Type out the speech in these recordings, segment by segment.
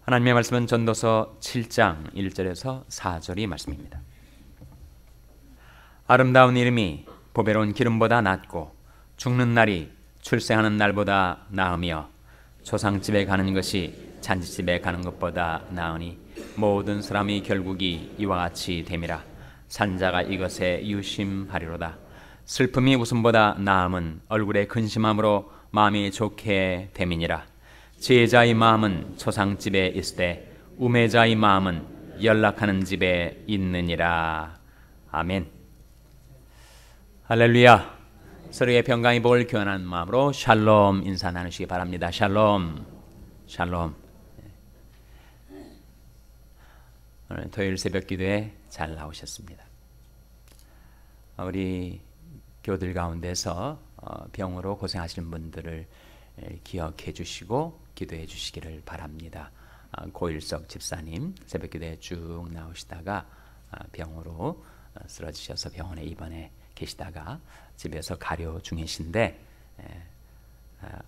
하나님의 말씀은 전도서 7장 1절에서 4절이 말씀입니다. 아름다운 이름이 보배로운 기름보다 낫고 죽는 날이 출생하는 날보다 나으며 조상집에 가는 것이 잔치집에 가는 것보다 나으니 모든 사람이 결국이 이와 같이 됨이라. 산자가 이것에 유심하리로다. 슬픔이 웃음보다 나음은 얼굴에 근심함으로 마음이 좋게 됨이니라. 지혜자의 마음은 조상집에 있으되 우매자의 마음은 연락하는 집에 있느니라. 아멘. 할렐루야. 서로의 평강의 복을 교환하는 마음으로 샬롬 인사 나누시기 바랍니다. 샬롬. 샬롬. 오늘 토요일 새벽 기도에 잘 나오셨습니다. 우리 교들 가운데서 병으로 고생하시는 분들을 기억해 주시고 기도해 주시기를 바랍니다. 고일석 집사님 새벽 기도에 쭉 나오시다가 병으로 쓰러지셔서 병원에 입원해 계시다가 집에서 가료 중이신데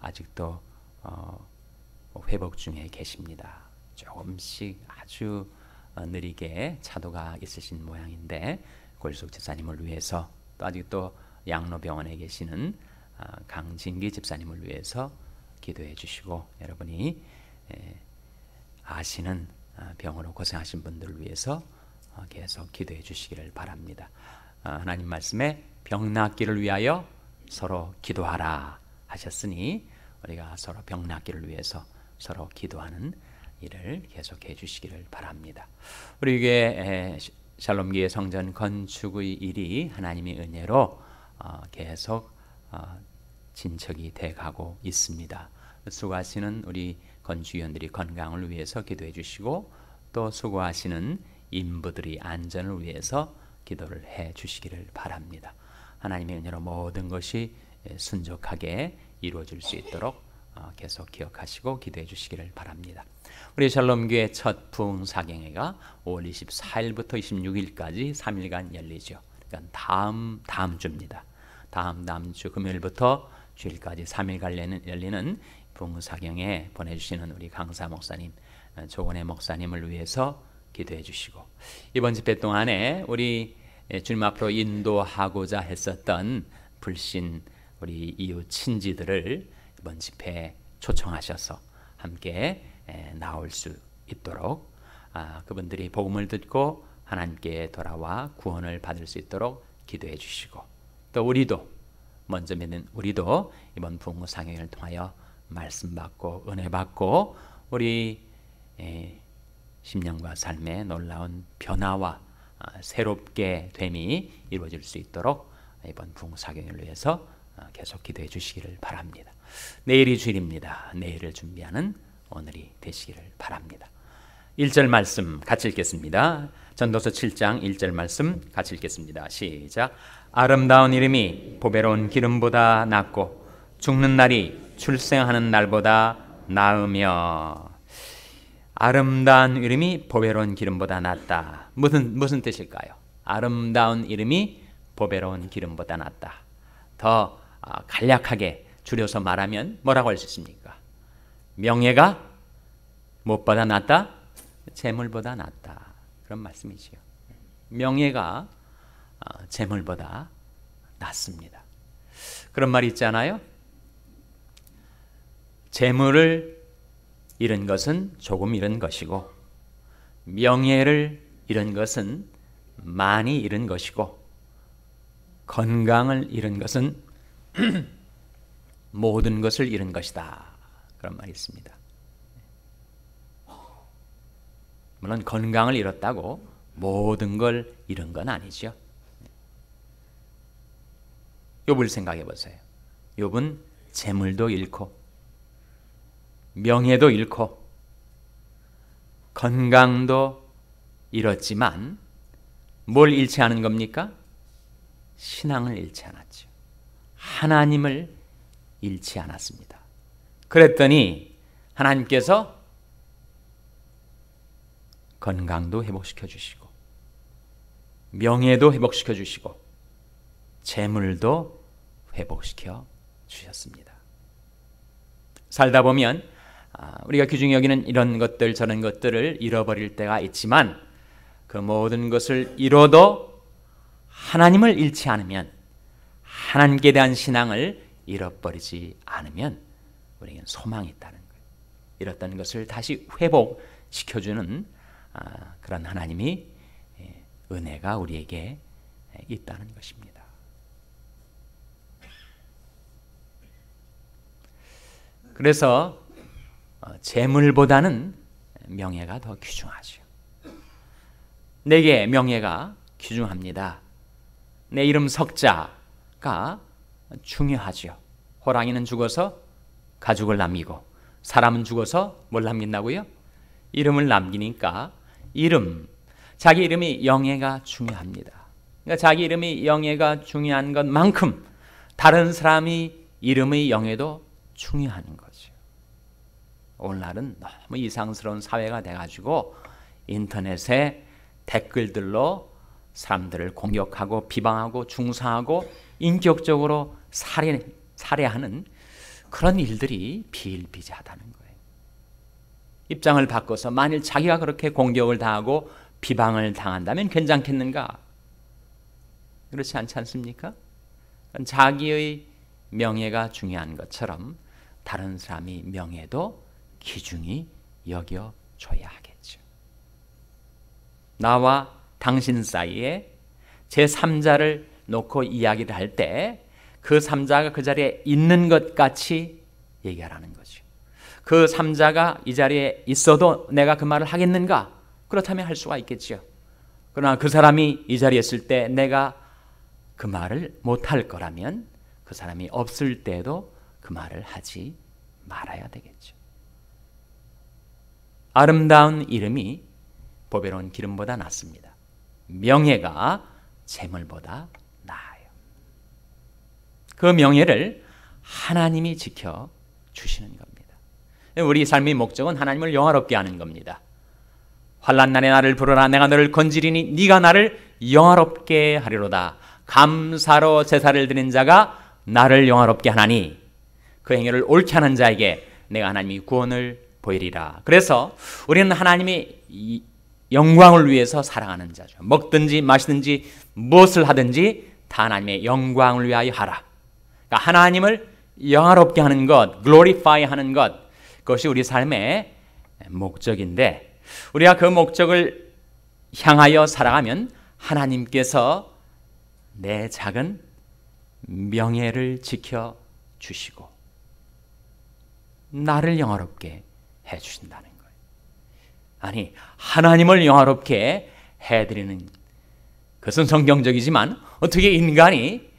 아직도 회복 중에 계십니다. 조금씩 아주 느리게 차도가 있으신 모양인데 고일석 집사님을 위해서 또 아직도 양로병원에 계시는 강진기 집사님을 위해서 기도해 주시고 여러분이 아시는 병으로 고생하신 분들을 위해서 계속 기도해 주시기를 바랍니다. 하나님 말씀에 병 낫기를 위하여 서로 기도하라 하셨으니 우리가 서로 병 낫기를 위해서 서로 기도하는 일을 계속해 주시기를 바랍니다. 우리 교회 샬롬교회 성전 건축의 일이 하나님의 은혜로 계속 진척이 돼가고 있습니다. 수고하시는 우리 건축위원들이 건강을 위해서 기도해 주시고 또 수고하시는 인부들이 안전을 위해서 기도를 해 주시기를 바랍니다. 하나님의 은혜로 모든 것이 순적하게 이루어질 수 있도록 계속 기억하시고 기도해 주시기를 바랍니다. 우리 샬롬교회 첫 부흥사경회가 5월 24일부터 26일까지 3일간 열리죠. 그러니까 다음 주입니다. 다음 주 금요일부터 주일까지 3일간 열리는 부흥사경회에 보내주시는 우리 강사 목사님, 조건의 목사님을 위해서 기도해 주시고 이번 집회 동안에 우리 주님 앞으로 인도하고자 했었던 불신 우리 이웃 친지들을 이번 집회에 초청하셔서 함께 나올 수 있도록 그분들이 복음을 듣고 하나님께 돌아와 구원을 받을 수 있도록 기도해 주시고 또 우리도 먼저 믿는 우리도 이번 부흥사경회를 통하여 말씀 받고 은혜 받고 우리 심령과 삶의 놀라운 변화와 새롭게 됨이 이루어질 수 있도록 이번 부흥사경회를 위해서 계속 기도해 주시기를 바랍니다. 내일이 주일입니다. 내일을 준비하는 오늘이 되시기를 바랍니다. 1절 말씀 같이 읽겠습니다. 전도서 7장 1절 말씀 같이 읽겠습니다. 시작. 아름다운 이름이 보배로운 기름보다 낫고 죽는 날이 출생하는 날보다 나으며. 아름다운 이름이 보배로운 기름보다 낫다. 무슨 뜻일까요? 아름다운 이름이 보배로운 기름보다 낫다. 더 간략하게 줄여서 말하면 뭐라고 할 수 있습니까? 명예가 무엇보다 낫다? 재물보다 낫다. 그런 말씀이지요. 명예가 재물보다 낫습니다. 그런 말이 있잖아요. 재물을 잃은 것은 조금 잃은 것이고 명예를 잃은 것은 많이 잃은 것이고 건강을 잃은 것은 모든 것을 잃은 것이다. 그런 말이 있습니다. 물론 건강을 잃었다고 모든 걸 잃은 건 아니죠. 욥을 생각해 보세요. 욥은 재물도 잃고 명예도 잃고 건강도 잃었지만 뭘 잃지 않은 겁니까? 신앙을 잃지 않았죠. 하나님을 잃지 않았습니다. 그랬더니 하나님께서 건강도 회복시켜 주시고 명예도 회복시켜 주시고 재물도 회복시켜 주셨습니다. 살다 보면 우리가 귀중히 여기는 이런 것들 저런 것들을 잃어버릴 때가 있지만 그 모든 것을 잃어도 하나님을 잃지 않으면, 하나님께 대한 신앙을 잃어버리지 않으면 우리에겐 소망이 있다는 거예요. 잃었던 것을 다시 회복시켜주는 그런 하나님이 은혜가 우리에게 있다는 것입니다. 그래서 재물보다는 명예가 더 귀중하죠. 내게 명예가 귀중합니다. 내 이름 석자가 중요하죠. 호랑이는 죽어서 가죽을 남기고 사람은 죽어서 뭘 남긴다고요? 이름을 남기니까 자기 이름이 영예가 중요합니다. 그러니까 자기 이름이 영예가 중요한 것만큼 다른 사람이 이름의 영예도 중요한 거죠. 오늘날은 너무 이상스러운 사회가 돼가지고 인터넷에 댓글들로 사람들을 공격하고 비방하고 중상하고 인격적으로 살해하는 그런 일들이 비일비재하다는 거예요. 입장을 바꿔서 만일 자기가 그렇게 공격을 당하고 비방을 당한다면 괜찮겠는가? 그렇지 않지 않습니까? 자기의 명예가 중요한 것처럼 다른 사람의 명예도 귀중히 여겨줘야 하겠죠. 나와 당신 사이에 제3자를 놓고 이야기를 할 때 그 3자가 그 자리에 있는 것 같이 얘기하라는 거죠. 그 3자가 이 자리에 있어도 내가 그 말을 하겠는가? 그렇다면 할 수가 있겠죠. 그러나 그 사람이 이 자리에 있을 때 내가 그 말을 못할 거라면 그 사람이 없을 때도 그 말을 하지 말아야 되겠죠. 아름다운 이름이 보배로운 기름보다 낫습니다. 명예가 재물보다 나아요. 그 명예를 하나님이 지켜주시는 겁니다. 우리 삶의 목적은 하나님을 영화롭게 하는 겁니다. 환난 날에 나를 부르라. 내가 너를 건지리니 네가 나를 영화롭게 하리로다. 감사로 제사를 드린 자가 나를 영화롭게 하나니 그 행위를 옳게 하는 자에게 내가 하나님이 구원을 보이리라. 그래서 우리는 하나님의 영광을 위해서 살아가는 자죠. 먹든지 마시든지 무엇을 하든지 다 하나님의 영광을 위하여 하라. 그러니까 하나님을 영화롭게 하는 것, glorify 하는 것, 그것이 우리 삶의 목적인데 우리가 그 목적을 향하여 살아가면 하나님께서 내 작은 명예를 지켜주시고 나를 영화롭게 해주신다는 거예요. 아니, 하나님을 영화롭게 해드리는 그것은 성경적이지만 어떻게 인간이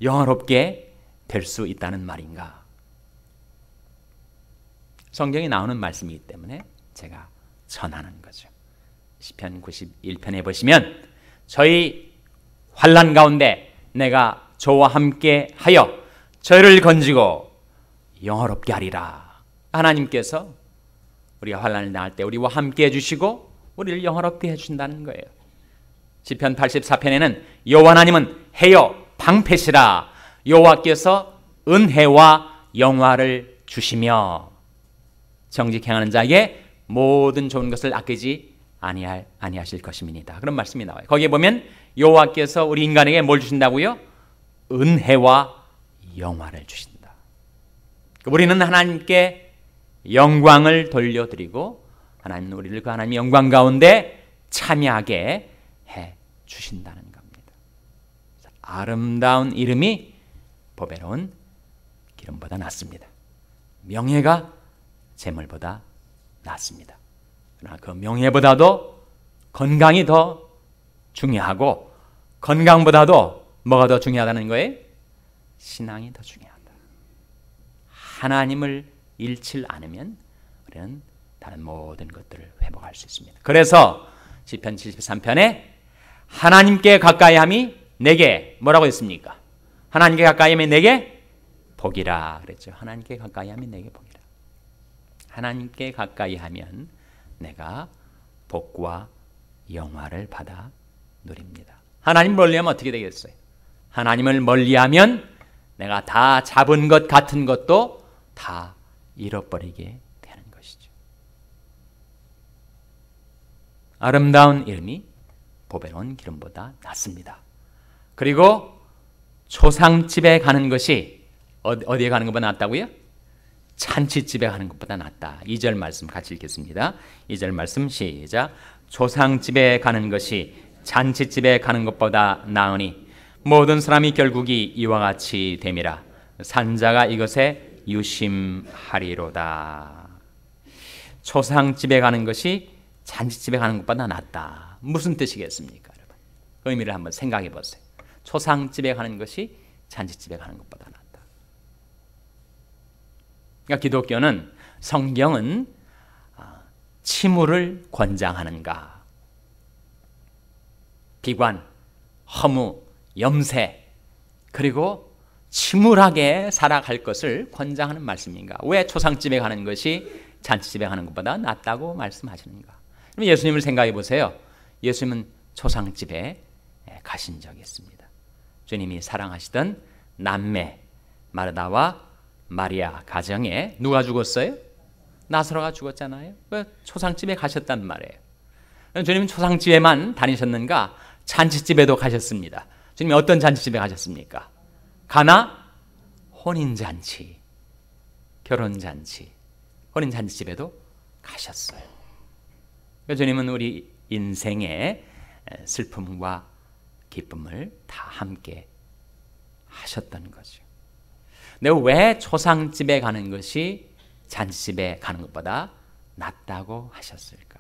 영화롭게 될 수 있다는 말인가? 성경에 나오는 말씀이기 때문에 제가 전하는 거죠. 시편 91편에 보시면 저희 환난 가운데 내가 저와 함께 하여 저희를 건지고 영화롭게 하리라. 하나님께서 우리가 환난을 당할 때 우리와 함께 해주시고 우리를 영화롭게 해준다는 거예요. 시편 84편에는 여호와 하나님은 해여 방패시라. 여호와께서 은혜와 영화를 주시며 정직 행하는 자에게 모든 좋은 것을 아끼지 아니하실 것입니다. 그런 말씀이 나와요. 거기에 보면 여호와께서 우리 인간에게 뭘 주신다고요? 은혜와 영화를 주신다. 우리는 하나님께 영광을 돌려드리고 하나님은 우리를 그 하나님의 영광 가운데 참여하게 해 주신다는 겁니다. 아름다운 이름이 보배로운 기름보다 낫습니다. 명예가 재물보다 낫습니다. 그러나 그 명예보다도 건강이 더 중요하고 건강보다도 뭐가 더 중요하다는 거예요? 신앙이 더 중요하다. 하나님을 잃지 않으면 우리는 다른 모든 것들을 회복할 수 있습니다. 그래서 시편 73편에 하나님께 가까이함이 내게 뭐라고 했습니까? 하나님께 가까이함이 내게 복이라 그랬죠. 하나님께 가까이함이 내게 복이라. 하나님께 가까이하면 내가 복과 영화를 받아 누립니다. 하나님 멀리하면 어떻게 되겠어요? 하나님을 멀리하면 내가 다 잡은 것 같은 것도 다 잃어버리게 되는 아름다운 이름이 보배로운 기름보다 낫습니다. 그리고 초상집에 가는 것이 어디에 가는 것보다 낫다고요? 잔치집에 가는 것보다 낫다. 2절 말씀 같이 읽겠습니다. 2절 말씀 시작. 초상집에 가는 것이 잔치집에 가는 것보다 나으니 모든 사람이 결국이 이와 같이 됨이라. 산자가 이것에 유심하리로다. 초상집에 가는 것이 잔치집에 가는 것보다 낫다. 무슨 뜻이겠습니까, 여러분? 그 의미를 한번 생각해 보세요. 초상집에 가는 것이 잔치집에 가는 것보다 낫다. 그러니까 기독교는, 성경은 침울을 권장하는가? 비관, 허무, 염세, 그리고 침울하게 살아갈 것을 권장하는 말씀인가? 왜 초상집에 가는 것이 잔치집에 가는 것보다 낫다고 말씀하시는가? 예수님을 생각해 보세요. 예수님은 초상집에 가신 적이 있습니다. 주님이 사랑하시던 남매 마르다와 마리아 가정에 누가 죽었어요? 나사로가 죽었잖아요. 왜 초상집에 가셨단 말이에요. 주님은 초상집에만 다니셨는가? 잔치집에도 가셨습니다. 주님이 어떤 잔치집에 가셨습니까? 가나 혼인잔치, 결혼잔치, 혼인잔치집에도 가셨어요. 주님은 우리 인생의 슬픔과 기쁨을 다 함께 하셨던 거죠. 근데 왜 초상집에 가는 것이 잔치집에 가는 것보다 낫다고 하셨을까?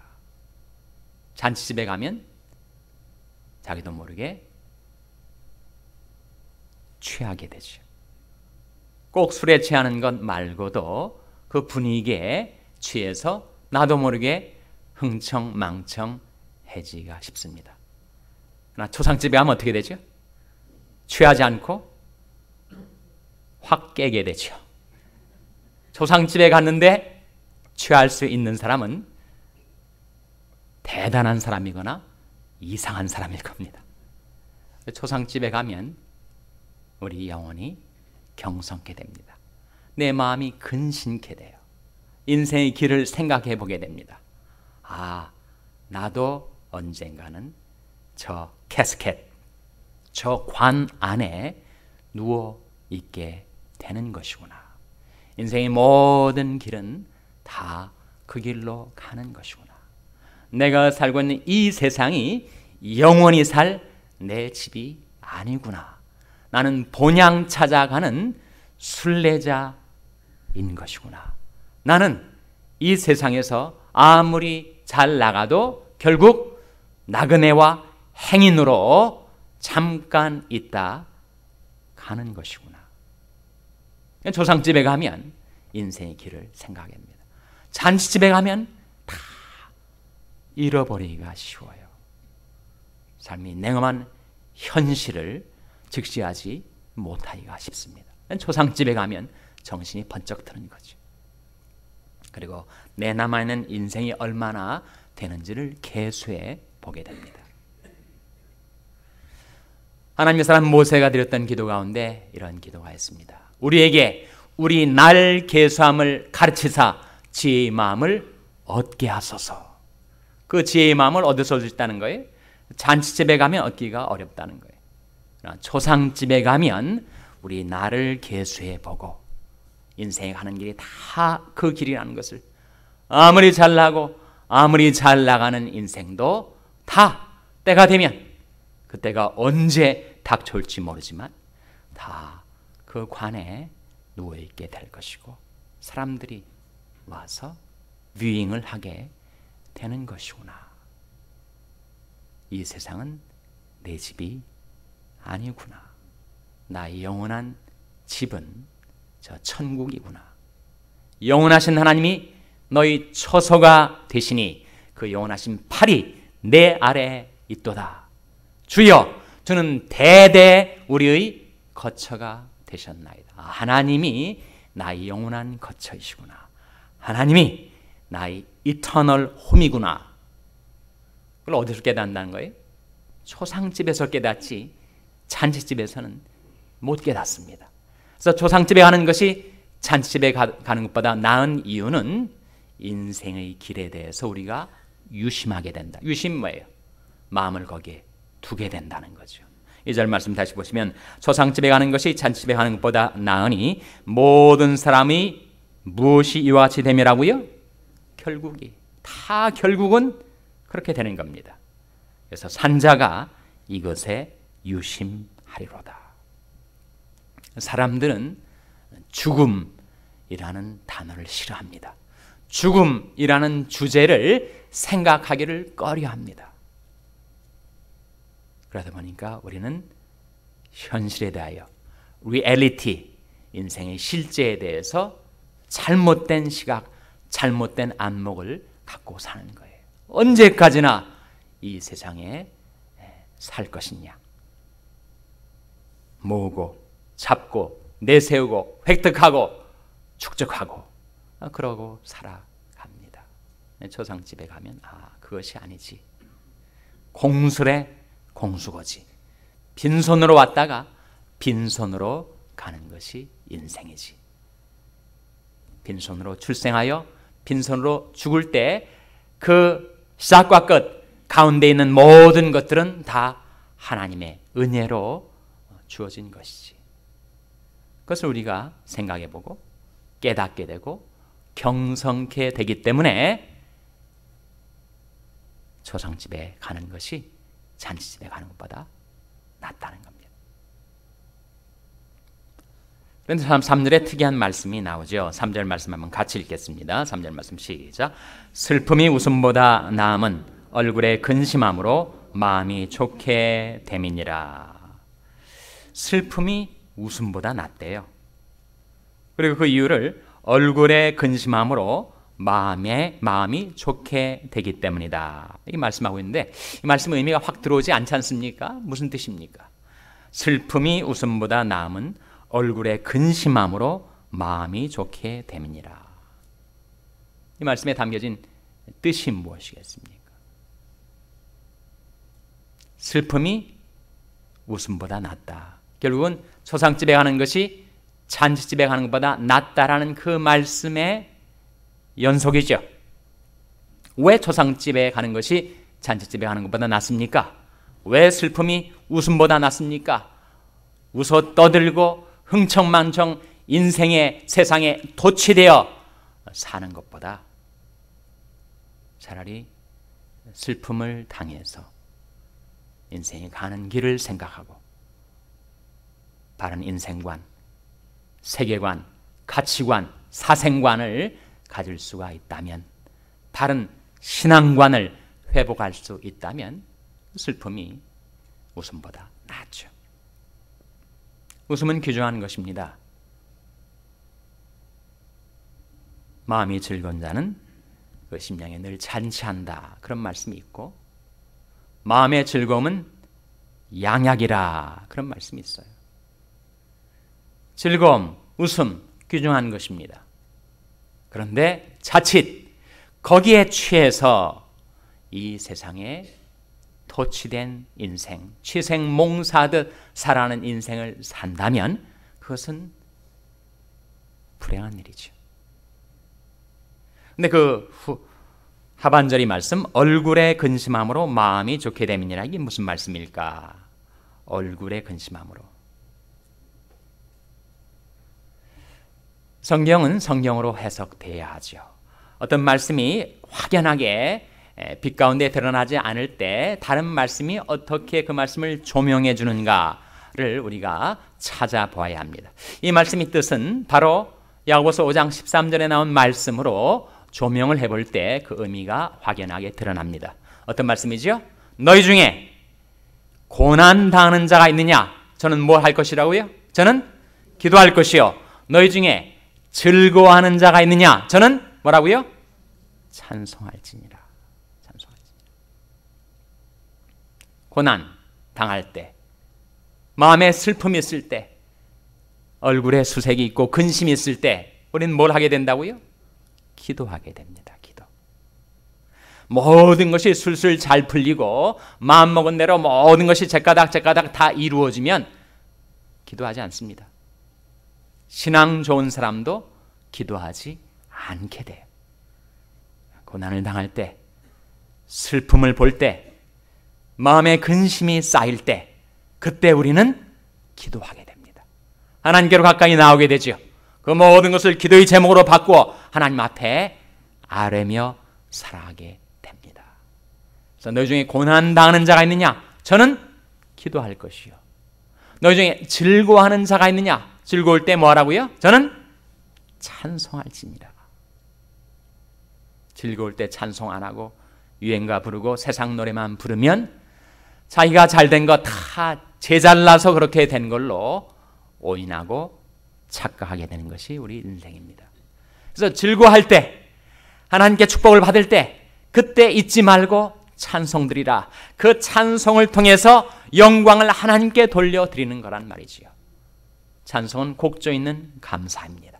잔치집에 가면 자기도 모르게 취하게 되죠. 꼭 술에 취하는 것 말고도 그 분위기에 취해서 나도 모르게 흥청망청해지기가 쉽습니다. 그러나 초상집에 가면 어떻게 되죠? 취하지 않고 확 깨게 되죠. 초상집에 갔는데 취할 수 있는 사람은 대단한 사람이거나 이상한 사람일 겁니다. 초상집에 가면 우리 영혼이 경성케 됩니다. 내 마음이 근심케 돼요. 인생의 길을 생각해 보게 됩니다. 아, 나도 언젠가는 저 캐스켓, 저 관 안에 누워 있게 되는 것이구나. 인생의 모든 길은 다 그 길로 가는 것이구나. 내가 살고 있는 이 세상이 영원히 살 내 집이 아니구나. 나는 본향 찾아가는 순례자인 것이구나. 나는 이 세상에서 아무리 잘 나가도 결국 나그네와 행인으로 잠깐 있다 가는 것이구나. 조상집에 가면 인생의 길을 생각합니다. 잔치집에 가면 다 잃어버리기가 쉬워요. 삶이 냉엄한 현실을 직시하지 못하기가 쉽습니다. 초상집에 가면 정신이 번쩍 드는 거죠. 그리고 내 남아있는 인생이 얼마나 되는지를 계수해 보게 됩니다. 하나님의 사람 모세가 드렸던 기도 가운데 이런 기도가 있습니다. 우리에게 우리 날 계수함을 가르치사 지혜의 마음을 얻게 하소서. 그 지혜의 마음을 얻어서 있다는 거예요. 잔치집에 가면 얻기가 어렵다는 거예요. 초상집에 가면 우리 나를 계수해 보고 인생에 가는 길이 다 그 길이라는 것을, 아무리 잘나고 아무리 잘 나가는 인생도 다 때가 되면, 그때가 언제 닥쳐올지 모르지만 다 그 관에 누워있게 될 것이고 사람들이 와서 뷰잉을 하게 되는 것이구나. 이 세상은 내 집이 아니구나. 나의 영원한 집은 저 천국이구나. 영원하신 하나님이 너희 처소가 되시니 그 영원하신 팔이 내 아래에 있도다. 주여, 주는 대대 우리의 거처가 되셨나이다. 하나님이 나의 영원한 거처이시구나. 하나님이 나의 이터널 홈이구나. 그걸 어디서 깨닫는다는 거예요? 초상집에서 깨닫지 잔치집에서는 못 깨닫습니다. 그래서 초상집에 가는 것이 잔치집에 가는 것보다 나은 이유는 인생의 길에 대해서 우리가 유심하게 된다. 유심 뭐예요? 마음을 거기에 두게 된다는 거죠. 2절 말씀 다시 보시면 초상집에 가는 것이 잔치집에 가는 것보다 나으니 모든 사람이 무엇이 이와 같이 됨이라고요? 결국은 그렇게 되는 겁니다. 그래서 산자가 이것에 유심하리로다. 사람들은 죽음이라는 단어를 싫어합니다. 죽음이라는 주제를 생각하기를 꺼려합니다. 그러다 보니까 우리는 현실에 대하여 리얼리티, 인생의 실제에 대해서 잘못된 시각, 잘못된 안목을 갖고 사는 거예요. 언제까지나 이 세상에 살 것이냐. 모으고 잡고 내세우고 획득하고 축적하고 그러고 살아갑니다. 초상집에 가면 그것이 아니지. 공술의 공수거지. 빈손으로 왔다가 빈손으로 가는 것이 인생이지. 빈손으로 출생하여 빈손으로 죽을 때 그 시작과 끝 가운데 있는 모든 것들은 다 하나님의 은혜로 주어진 것이지. 그것을 우리가 생각해보고 깨닫게 되고 경성케 되기 때문에 초상집에 가는 것이 잔치집에 가는 것보다 낫다는 겁니다. 그런데 3절에 특이한 말씀이 나오죠. 3절 말씀 한번 같이 읽겠습니다. 3절 말씀 시작. 슬픔이 웃음보다 나음은 얼굴에 근심함으로 마음이 좋게 됨이니라. 슬픔이 웃음보다 낫대요. 그리고 그 이유를 얼굴에 근심함으로 마음이 좋게 되기 때문이다. 이렇게 말씀하고 있는데 이 말씀 의미가 확 들어오지 않지 않습니까? 무슨 뜻입니까? 슬픔이 웃음보다 나음은 얼굴에 근심함으로 마음이 좋게 됨이니라. 이 말씀에 담겨진 뜻이 무엇이겠습니까? 슬픔이 웃음보다 낫다. 결국은 초상집에 가는 것이 잔치집에 가는 것보다 낫다라는 그 말씀의 연속이죠. 왜 초상집에 가는 것이 잔치집에 가는 것보다 낫습니까? 왜 슬픔이 웃음보다 낫습니까? 웃어 떠들고 흥청망청 인생의 세상에 도취되어 사는 것보다 차라리 슬픔을 당해서 인생이 가는 길을 생각하고 바른 인생관, 세계관, 가치관, 사생관을 가질 수가 있다면, 바른 신앙관을 회복할 수 있다면 슬픔이 웃음보다 낫죠. 웃음은 귀중한 것입니다. 마음이 즐거운 자는 그 심령에 늘 잔치한다, 그런 말씀이 있고, 마음의 즐거움은 양약이라, 그런 말씀이 있어요. 즐거움, 웃음 귀중한 것입니다. 그런데 자칫 거기에 취해서 이 세상에 도취된 인생, 취생몽사하듯 살아가는 인생을 산다면 그것은 불행한 일이죠. 근데 그 하반절이 말씀, 얼굴에 근심함으로 마음이 좋게 됨이니라. 이게 무슨 말씀일까? 얼굴에 근심함으로. 성경은 성경으로 해석돼야 하죠. 어떤 말씀이 확연하게 빛 가운데 드러나지 않을 때 다른 말씀이 어떻게 그 말씀을 조명해 주는가를 우리가 찾아보아야 합니다. 이 말씀의 뜻은 바로 야고보서 5장 13절에 나온 말씀으로 조명을 해볼 때 그 의미가 확연하게 드러납니다. 어떤 말씀이죠? 너희 중에 고난 당하는 자가 있느냐? 저는 뭘 할 것이라고요? 저는 기도할 것이요. 너희 중에 즐거워하는 자가 있느냐? 저는 뭐라고요? 찬송할지니라. 찬송할지니라. 고난 당할 때, 마음에 슬픔이 있을 때, 얼굴에 수색이 있고 근심이 있을 때 우리는 뭘 하게 된다고요? 기도하게 됩니다. 기도. 모든 것이 술술 잘 풀리고 마음먹은 대로 모든 것이 제까닥 다 이루어지면 기도하지 않습니다. 신앙 좋은 사람도 기도하지 않게 돼요. 고난을 당할 때 슬픔을 볼 때, 마음에 근심이 쌓일 때, 그때 우리는 기도하게 됩니다. 하나님께로 가까이 나오게 되죠. 그 모든 것을 기도의 제목으로 바꾸어 하나님 앞에 아뢰며 살아가게 됩니다. 그래서 너희 중에 고난당하는 자가 있느냐? 저는 기도할 것이요. 너희 중에 즐거워하는 자가 있느냐? 즐거울 때 뭐 하라고요? 저는 찬송할지니라. 즐거울 때 찬송 안 하고 유행가 부르고 세상 노래만 부르면 자기가 잘된 거 다 제잘나서 그렇게 된 걸로 오인하고 착각하게 되는 것이 우리 인생입니다. 그래서 즐거워할 때, 하나님께 축복을 받을 때, 그때 잊지 말고 찬송드리라. 그 찬송을 통해서 영광을 하나님께 돌려드리는 거란 말이지요. 찬송은 곡조 있는 감사입니다.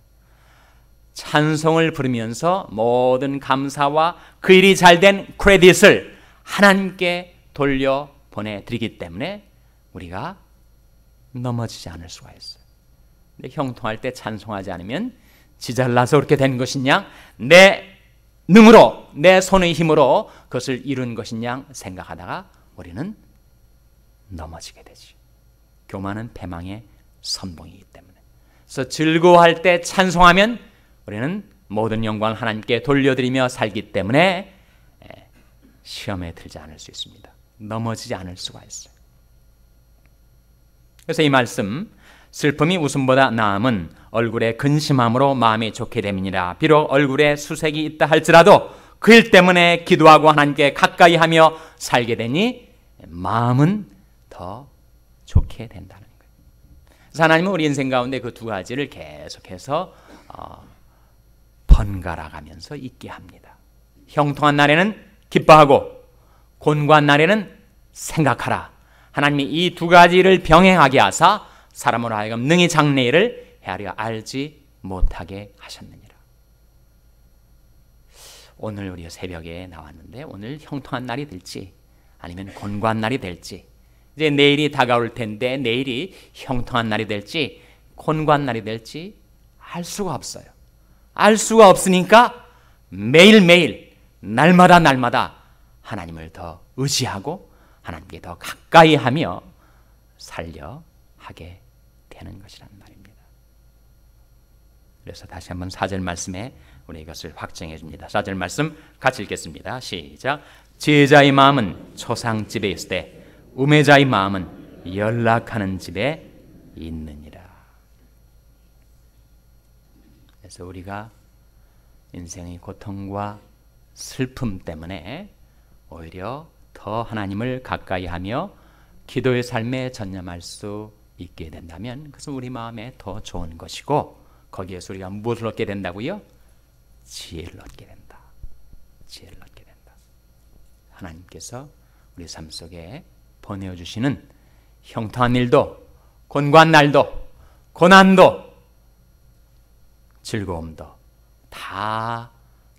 찬송을 부르면서 모든 감사와 그 일이 잘된 크레딧을 하나님께 돌려 보내드리기 때문에 우리가 넘어지지 않을 수가 있어요. 근데 형통할 때 찬송하지 않으면 지잘나서 그렇게 된 것이냐, 내 능으로, 내 손의 힘으로 그것을 이룬 것이냐 생각하다가 우리는 넘어지게 되지. 교만은 패망의 선봉이기 때문에. 그래서 즐거워할 때 찬송하면 우리는 모든 영광을 하나님께 돌려드리며 살기 때문에 시험에 들지 않을 수 있습니다. 넘어지지 않을 수가 있어요. 그래서 이 말씀, 슬픔이 웃음보다 나음은 얼굴에 근심함으로 마음이 좋게 됨이니라. 비록 얼굴에 수색이 있다 할지라도 그 일 때문에 기도하고 하나님께 가까이 하며 살게 되니 마음은 더 좋게 된다는 거예요. 그래서 하나님은 우리 인생 가운데 그 두 가지를 계속해서 번갈아 가면서 있게 합니다. 형통한 날에는 기뻐하고 곤고한 날에는 생각하라. 하나님이 이 두 가지를 병행하게 하사 사람으로 하여금 능히 장래일을 헤아려 알지 못하게 하셨느니라. 오늘 우리가 새벽에 나왔는데 오늘 형통한 날이 될지 아니면 곤고한 날이 될지, 이제 내일이 다가올 텐데 내일이 형통한 날이 될지 곤고한 날이 될지 알 수가 없어요. 알 수가 없으니까 매일매일 날마다 하나님을 더 의지하고 하나님께 더 가까이 하며 살려 하게 되는 것이란 말입니다. 그래서 다시 한번 4절 말씀에 우리 이것을 확정해 줍니다. 4절 말씀 같이 읽겠습니다. 시작. 지혜자의 마음은 초상집에 있을 때 우매자의 마음은 연락하는 집에 있느니라. 그래서 우리가 인생의 고통과 슬픔 때문에 오히려 더 하나님을 가까이 하며 기도의 삶에 전념할 수 있게 된다면 그것은 우리 마음에 더 좋은 것이고, 거기에서 우리가 무엇을 얻게 된다고요? 지혜를 얻게 된다. 지혜를 얻게 된다. 하나님께서 우리 삶 속에 보내주시는 형통한 일도, 곤고한 날도, 고난도, 즐거움도 다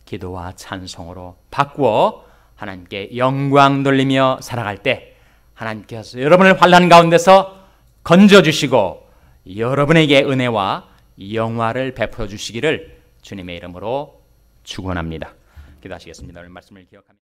기도와 찬송으로 바꾸어 하나님께 영광 돌리며 살아갈 때 하나님께서 여러분을 환난 가운데서 건져주시고 여러분에게 은혜와 영화를 베풀어 주시기를 주님의 이름으로 축원합니다. 기도하시겠습니다. 오늘 말씀을 기억합니다.